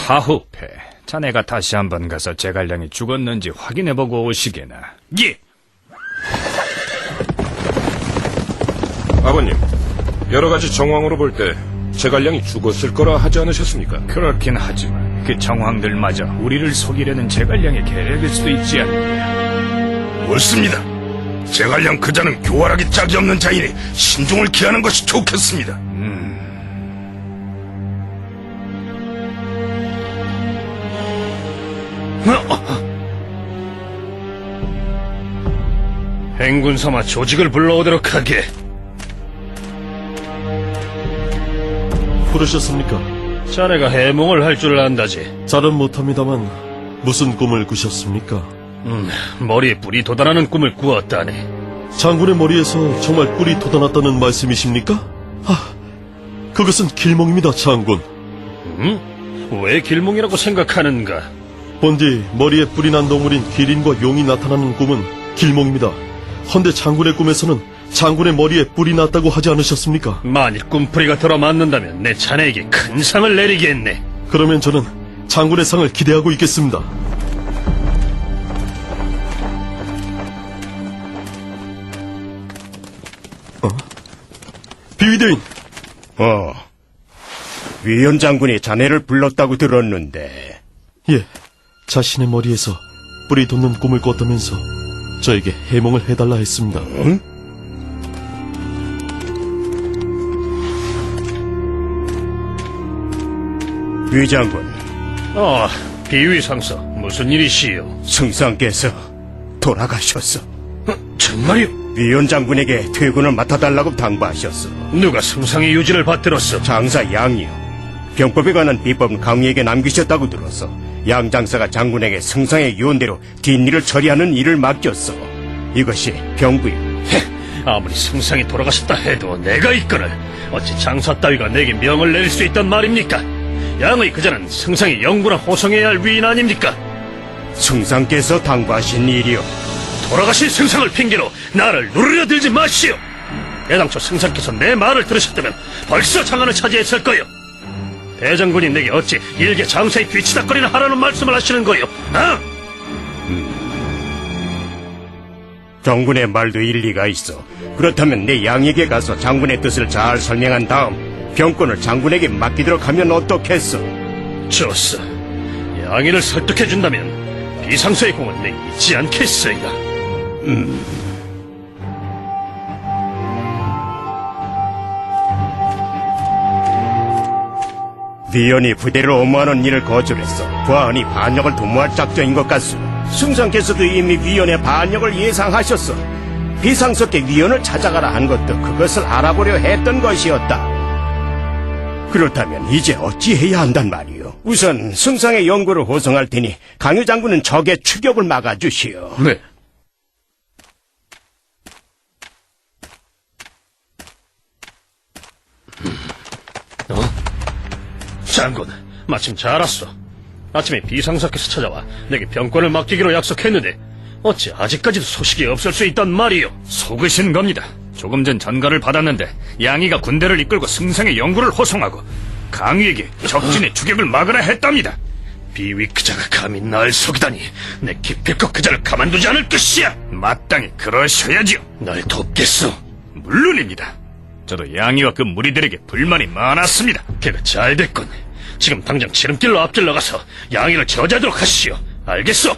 하후페, 자네가 다시 한번 가서 제갈량이 죽었는지 확인해보고 오시게나. 예. 아버님, 여러 가지 정황으로 볼 때 제갈량이 죽었을 거라 하지 않으셨습니까? 그렇긴 하지만 그 정황들마저 우리를 속이려는 제갈량의 계략일 수도 있지 않느냐. 옳습니다. 제갈량 그자는 교활하기 짝이 없는 자이니 신중을 기하는 것이 좋겠습니다. 행군 삼아 조직을 불러오도록 하게. 부르셨습니까? 자네가 해몽을 할 줄 안다지. 잘은 못합니다만 무슨 꿈을 꾸셨습니까? 머리에 뿔이 돋아나는 꿈을 꾸었다네. 장군의 머리에서 정말 뿔이 돋아났다는 말씀이십니까? 그것은 길몽입니다, 장군. 왜 길몽이라고 생각하는가? 본디 머리에 뿔이 난 동물인 기린과 용이 나타나는 꿈은 길몽입니다. 헌데 장군의 꿈에서는 장군의 머리에 뿔이 났다고 하지 않으셨습니까? 만일 꿈풀이가 들어맞는다면 내 자네에게 큰 상을 내리겠네. 그러면 저는 장군의 상을 기대하고 있겠습니다. 비위대인! 위원 장군이 자네를 불렀다고 들었는데. 예, 자신의 머리에서 뿔이 돋는 꿈을 꿨다면서 저에게 해몽을 해달라 했습니다. 응? 위 장군, 비위상서, 무슨 일이시요? 승상께서 돌아가셨어. 정말요? 위원 장군에게 퇴군을 맡아달라고 당부하셨어. 누가 승상의 유지를 받들었어? 장사 양이요. 병법에 관한 비법은 강의에게 남기셨다고 들었어. 양 장사가 장군에게 승상의 유언대로 뒷일을 처리하는 일을 맡겼어. 이것이 병부요. 아무리 승상이 돌아가셨다 해도 내가 이끌을 어찌 장사 따위가 내게 명을 내릴 수 있단 말입니까? 양의 그자는 승상의 영구나 호송해야 할 위인 아닙니까? 승상께서 당부하신 일이요. 돌아가신 승상을 핑계로 나를 누르려 들지 마시오. 애당초 승상께서 내 말을 들으셨다면 벌써 장안을 차지했을 거요. 대장군이 내게 어찌 일개 장사에 뒤치다거리나 하라는 말씀을 하시는 거요? 장군의 말도 일리가 있어. 그렇다면 내 양에게 가서 장군의 뜻을 잘 설명한 다음 병권을 장군에게 맡기도록 하면 어떻겠어? 좋소. 양이를 설득해준다면 비상서의 공을 내 잊지 않겠어이다. 위원이 부대를 엄호하는 일을 거절했어. 부하원이 반역을 도모할 작정인 것 같소. 승상께서도 이미 위원의 반역을 예상하셨어. 비상석계 위원을 찾아가라 한 것도 그것을 알아보려 했던 것이었다. 그렇다면 이제 어찌해야 한단 말이오? 우선 승상의 연구를 호송할 테니 강유 장군은 적의 추격을 막아주시오. 네. 장군, 마침 잘 왔어. 아침에 비상사께서 찾아와 내게 병권을 맡기기로 약속했는데 어찌 아직까지도 소식이 없을 수 있단 말이요? 속으신 겁니다. 조금 전 전가를 받았는데 양이가 군대를 이끌고 승상의 영구를 호송하고 강위에게 적진의 추격을 막으라 했답니다. 비위 그자가 감히 날 속이다니 내 기필코 그자를 가만두지 않을 것이야. 마땅히 그러셔야지요. 날 돕겠소. 물론입니다. 저도 양이와 그 무리들에게 불만이 많았습니다. 걔가 잘 됐군. 지금 당장 지름길로 앞질러 가서 양이를 저지하도록 하시오. 알겠소?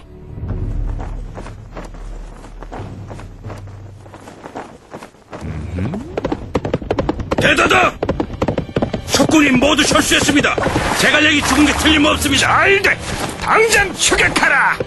대다다! 적군이 모두 철수했습니다. 제갈량이 죽은 게 틀림없습니다. 잘돼! 당장 추격하라!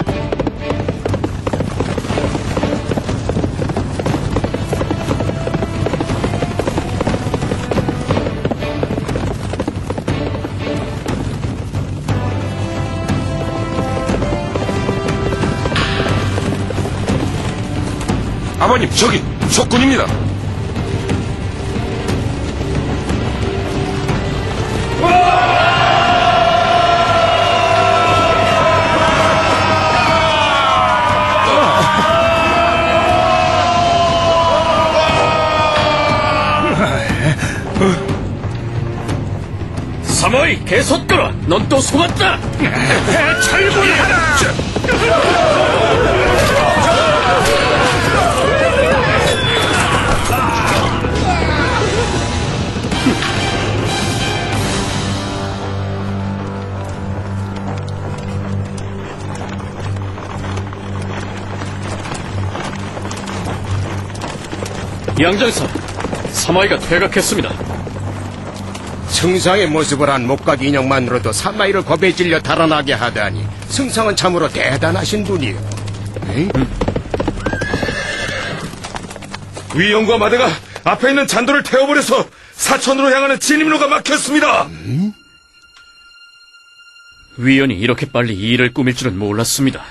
아버님, 저기 적군입니다. 사마이 개솥거라. 넌 또 속았다. 양장사, 사마이가 퇴각했습니다. 승상의 모습을 한 목각 인형만으로도 사마이를 겁에 질려 달아나게 하다니 승상은 참으로 대단하신 분이요. 위원과 마대가 앞에 있는 잔도를 태워버려서 사천으로 향하는 진입로가 막혔습니다. 위원이 이렇게 빨리 이 일을 꾸밀 줄은 몰랐습니다.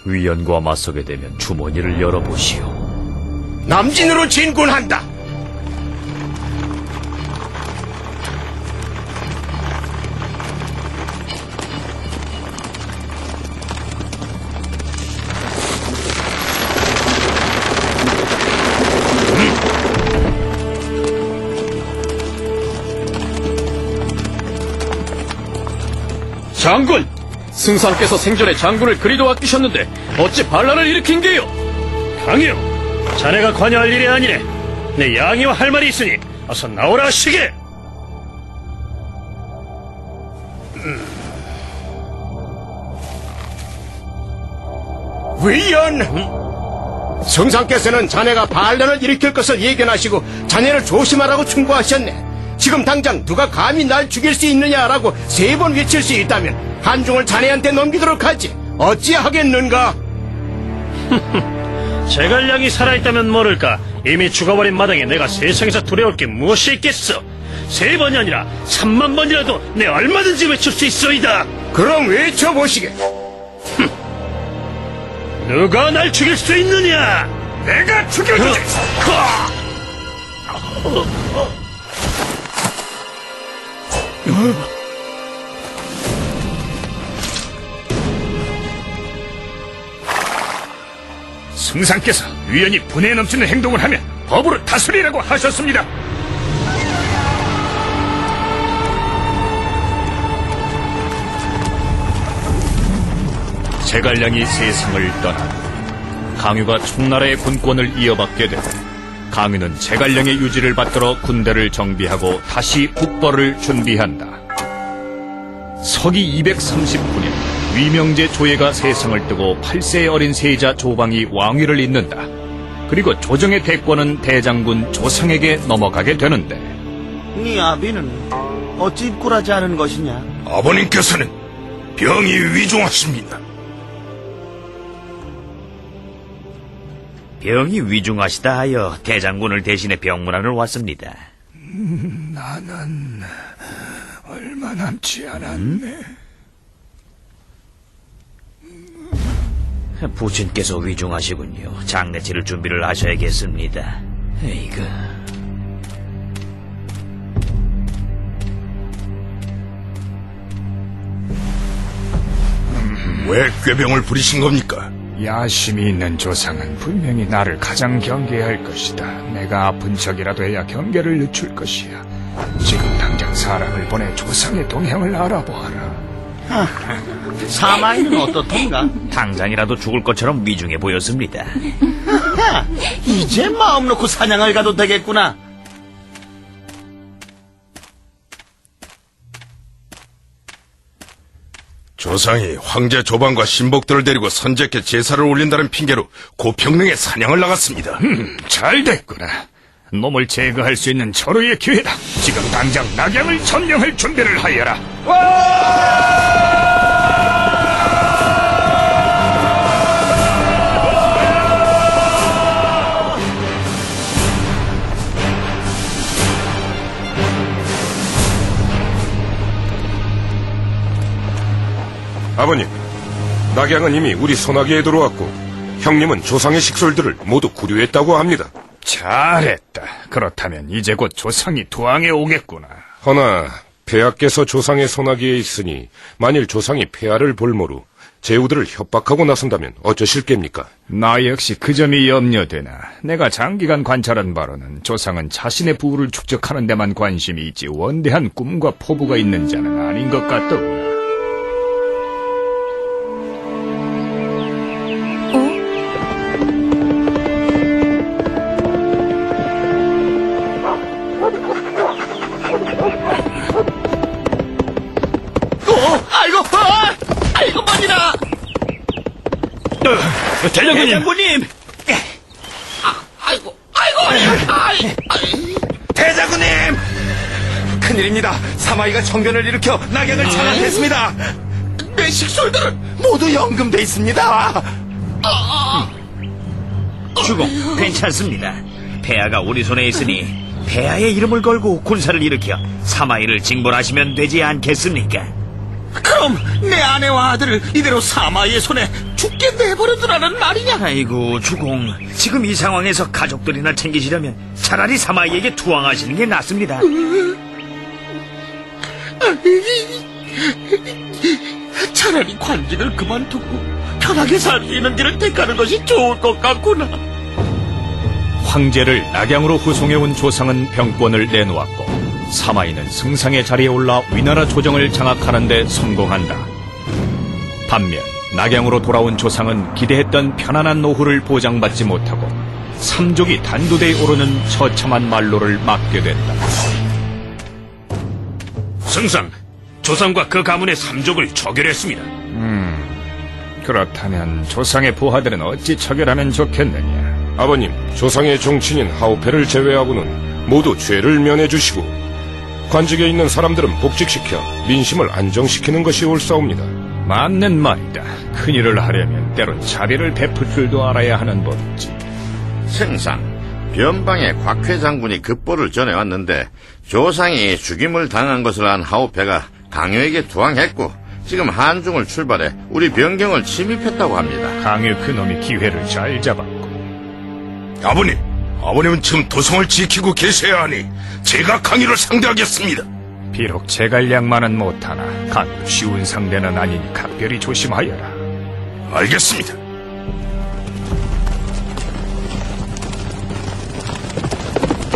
위원과 맞서게 되면 주머니를 열어보시오. 남진으로 진군한다. 장군! 승상께서 생전에 장군을 그리도 아끼셨는데 어찌 반란을 일으킨 게요? 강이요! 자네가 관여할 일이 아니네. 내 양이와 할 말이 있으니 어서 나오라 하시게! 위원! 승상께서는 자네가 반란을 일으킬 것을 예견하시고 자네를 조심하라고 충고하셨네. 지금 당장 누가 감히 날 죽일 수 있느냐라고 3번 외칠 수 있다면 한중을 자네한테 넘기도록 하지. 어찌하겠는가? 제갈량이 살아있다면 모를까. 이미 죽어버린 마당에 내가 세상에서 두려울 게 무엇이 있겠어. 3번이 아니라 3만 번이라도 내 얼마든지 외칠 수 있어이다. 그럼 외쳐보시게. 누가 날 죽일 수 있느냐? 내가 죽여주지. 승상께서 위원이 분에 넘치는 행동을 하면 법으로 다스리라고 하셨습니다. 제갈량이 세상을 떠나고 강유가 총나라의 군권을 이어받게 되고 강유는 제갈량의 유지를 받들어 군대를 정비하고 다시 북벌을 준비한다. 서기 239년 위명제 조예가 세상을 뜨고 8세의 어린 세자 조방이 왕위를 잇는다. 그리고 조정의 대권은 대장군 조상에게 넘어가게 되는데 네 아비는 어찌 꿀하지 않은 것이냐? 아버님께서는 병이 위중하십니다. 병이 위중하시다 하여 대장군을 대신해 병문안을 왔습니다. 나는 얼마 남지 않았네. 부친께서 위중하시군요. 장례 치를 준비를 하셔야겠습니다. 에이그. 왜 꾀병을 부리신 겁니까? 야심이 있는 조상은 분명히 나를 가장 경계할 것이다. 내가 아픈 척이라도 해야 경계를 늦출 것이야. 지금 당장 사람을 보내 조상의 동향을 알아보아라. 사마이는 어떻던가? 당장이라도 죽을 것처럼 위중해 보였습니다. 이제 마음 놓고 사냥을 가도 되겠구나. 조상이 황제 조방과 신복들을 데리고 선제께 제사를 올린다는 핑계로 고평릉에 사냥을 나갔습니다. 잘 됐구나. 놈을 제거할 수 있는 절호의 기회다. 지금 당장 낙양을 점령할 준비를 하여라. 아버님, 낙양은 이미 우리 소나기에 들어왔고 형님은 조상의 식솔들을 모두 구류했다고 합니다. 잘했다. 그렇다면 이제 곧 조상이 두항에 오겠구나. 허나 폐하께서 조상의 소나기에 있으니 만일 조상이 폐하를 볼모로 제후들을 협박하고 나선다면 어쩌실 겝니까? 나 역시 그 점이 염려되나. 내가 장기간 관찰한 바로는 조상은 자신의 부를 축적하는 데만 관심이 있지 원대한 꿈과 포부가 있는 자는 아닌 것 같더구나. 아이고 머리나. 대장군님! 대장군님. 대장군님! 큰일입니다. 사마이가 정변을 일으켜 낙양을 장악했습니다. 내 식솔들은 모두 연금돼 있습니다. 주공, 괜찮습니다. 폐하가 우리 손에 있으니 폐하의 이름을 걸고 군사를 일으켜 사마이를 징벌하시면 되지 않겠습니까? 그럼 내 아내와 아들을 이대로 사마이의 손에 죽게 내버려두라는 말이냐? 아이고, 주공. 지금 이 상황에서 가족들이나 챙기시려면 차라리 사마이에게 투항하시는 게 낫습니다. 차라리 관직을 그만두고 편하게 살 수 있는 길을 택하는 것이 좋을 것 같구나. 황제를 낙양으로 후송해온 조상은 병권을 내놓았고 사마이는 승상의 자리에 올라 위나라 조정을 장악하는 데 성공한다. 반면 낙양으로 돌아온 조상은 기대했던 편안한 노후를 보장받지 못하고 삼족이 단두대에 오르는 처참한 말로를 맞게 된다. 승상, 조상과 그 가문의 삼족을 처결했습니다. 그렇다면 조상의 부하들은 어찌 처결하면 좋겠느냐? 아버님, 조상의 종친인 하오페를 제외하고는 모두 죄를 면해주시고 관직에 있는 사람들은 복직시켜 민심을 안정시키는 것이 옳사옵니다. 맞는 말이다. 큰일을 하려면 때론 자비를 베풀 줄도 알아야 하는 법이지. 승상, 변방의 곽회 장군이 급보를 전해왔는데 조상이 죽임을 당한 것을 안 하오페가 강요에게 투항했고 지금 한중을 출발해 우리 변경을 침입했다고 합니다. 강유 그놈이 기회를 잘 잡았고. 아버님은 지금 도성을 지키고 계셔야 하니 제가 강유를 상대하겠습니다. 비록 제갈량만은 못하나 강유 쉬운 상대는 아니니 각별히 조심하여라. 알겠습니다.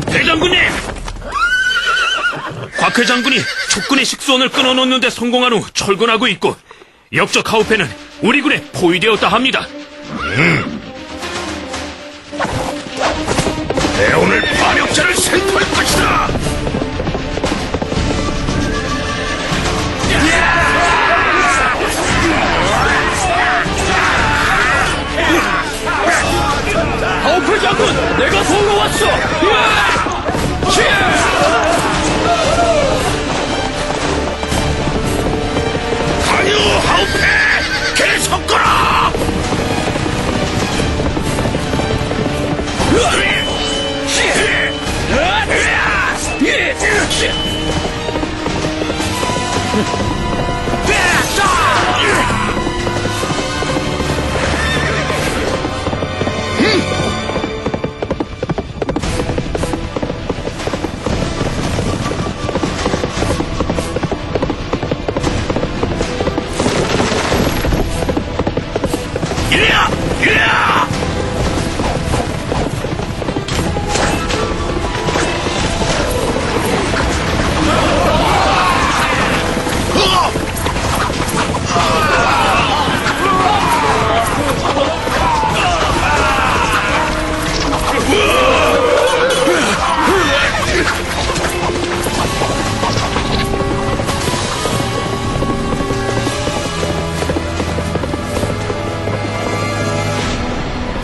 대장군님! 곽회 장군이 촉군의 식수원을 끊어놓는 데 성공한 후 철군하고 있고 역적 하우페는 우리 군에 포위되었다 합니다. 내 오늘 반역자를 생포할 것이다. 하우페 장군, 내가 도우러 왔어! 강유 하우페 계속 거라.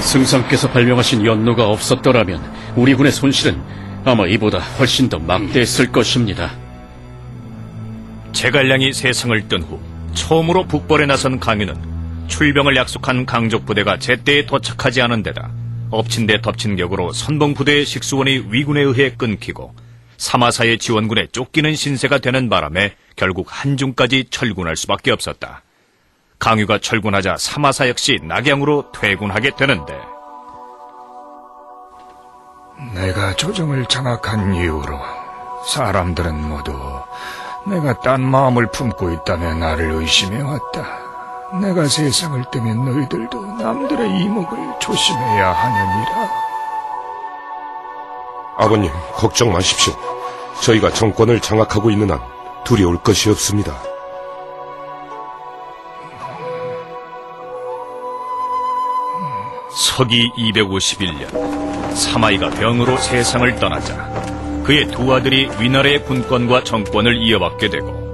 승상께서 발명하신 연노가 없었더라면 우리 군의 손실은 아마 이보다 훨씬 더 막대했을 것입니다. 제갈량이 세상을 뜬 후 처음으로 북벌에 나선 강유는 출병을 약속한 강족 부대가 제때에 도착하지 않은 데다 엎친 데 덮친 격으로 선봉 부대의 식수원이 위군에 의해 끊기고 사마사의 지원군에 쫓기는 신세가 되는 바람에 결국 한중까지 철군할 수밖에 없었다. 강유가 철군하자 사마사 역시 낙양으로 퇴군하게 되는데, 내가 조정을 장악한 이후로 사람들은 모두 내가 딴 마음을 품고 있다며 나를 의심해왔다. 내가 세상을 뜨면 너희들도 남들의 이목을 조심해야 하느니라. 아버님, 걱정 마십시오. 저희가 정권을 장악하고 있는 한 두려울 것이 없습니다. 서기 251년 사마이가 병으로 세상을 떠나자 그의 두 아들이 위나라의 분권과 정권을 이어받게 되고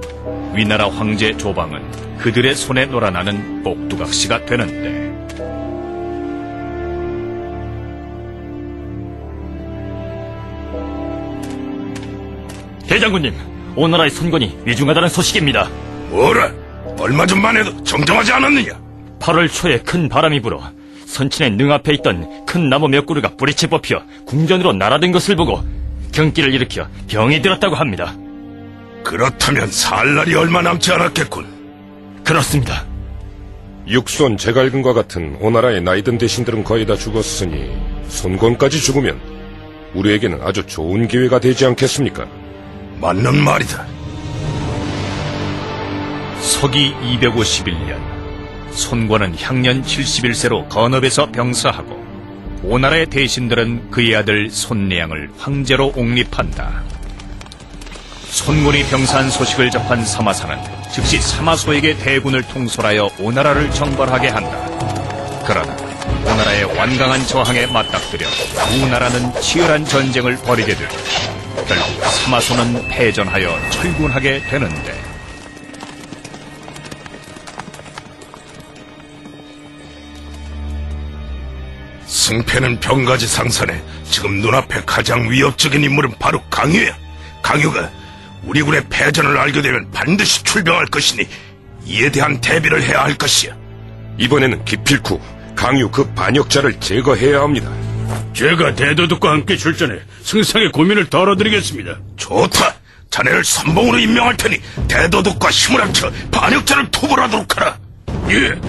위나라 황제 조방은 그들의 손에 놀아나는 꼭두각시가 되는데, 대장군님, 오나라의 선권이 위중하다는 소식입니다. 뭐라? 얼마 전만 해도 정정하지 않았느냐? 8월 초에 큰 바람이 불어 선친의 능 앞에 있던 큰 나무 몇 그루가 뿌리채 뽑혀 궁전으로 날아든 것을 보고 경기를 일으켜 병이 들었다고 합니다. 그렇다면 살 날이 얼마 남지 않았겠군. 그렇습니다. 육손 제갈근과 같은 오나라의 나이든 대신들은 거의 다 죽었으니 손권까지 죽으면 우리에게는 아주 좋은 기회가 되지 않겠습니까? 맞는 말이다. 서기 251년 손권은 향년 71세로 건업에서 병사하고 오나라의 대신들은 그의 아들 손례양을 황제로 옹립한다. 손권이 병사한 소식을 접한 사마사는 즉시 사마소에게 대군을 통솔하여 오나라를 정벌하게 한다. 그러나 오나라의 완강한 저항에 맞닥뜨려 두 나라는 치열한 전쟁을 벌이게 되고 결국 사마소는 패전하여 철군하게 되는데, 승패는 병가지 상선에 지금 눈앞에 가장 위협적인 인물은 바로 강유야. 강유가 우리 군의 패전을 알게 되면 반드시 출병할 것이니 이에 대한 대비를 해야 할 것이야. 이번에는 기필코 강유 그 반역자를 제거해야 합니다. 제가 대도둑과 함께 출전해 승상의 고민을 덜어드리겠습니다. 좋다. 자네를 선봉으로 임명할 테니 대도둑과 힘을 합쳐 반역자를 토벌하도록 하라. 예.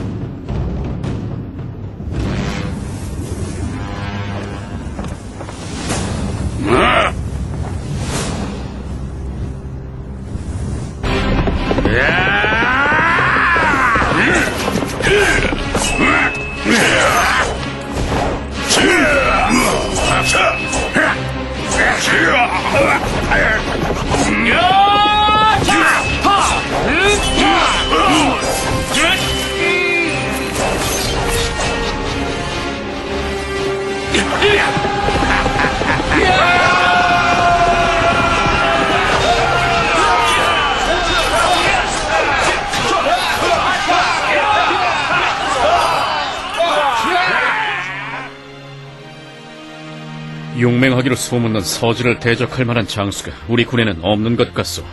용맹하기로 소문난 서주를 대적할 만한 장수가 우리 군에는 없는 것 같소.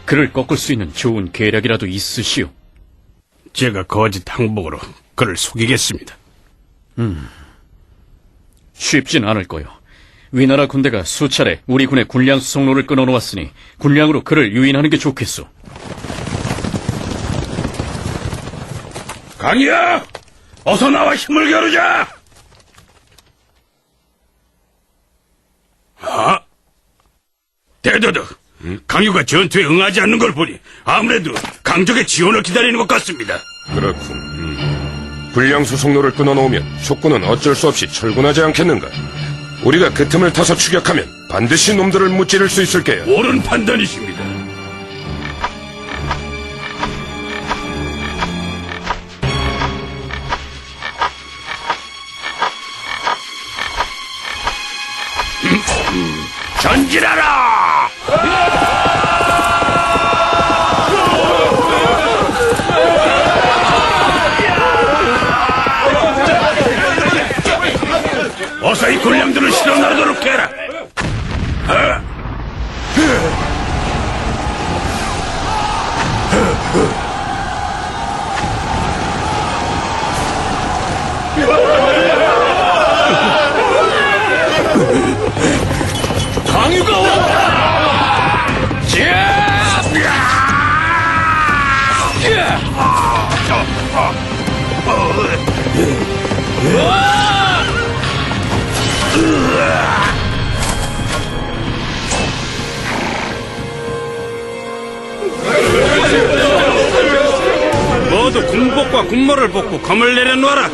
그를 꺾을 수 있는 좋은 계략이라도 있으시오. 제가 거짓 항복으로 그를 속이겠습니다. 쉽진 않을 거요. 위나라 군대가 수차례 우리 군의 군량 수송로를 끊어놓았으니 군량으로 그를 유인하는 게 좋겠소. 강이야! 어서 나와 힘을 겨루자! 대도둑, 강유가 전투에 응하지 않는 걸 보니 아무래도 강적의 지원을 기다리는 것 같습니다. 그렇군. 불량 수송로를 끊어놓으면 촉군은 어쩔 수 없이 철군하지 않겠는가? 우리가 그 틈을 타서 추격하면 반드시 놈들을 무찌를 수 있을 게야. 옳은 판단이십니다. 전진하라! 어서 이 군량들을 실어 나르도록 해라! 강유가 왔다! 모두 군대 군복과 군모를 벗고 검을 내려놓아라.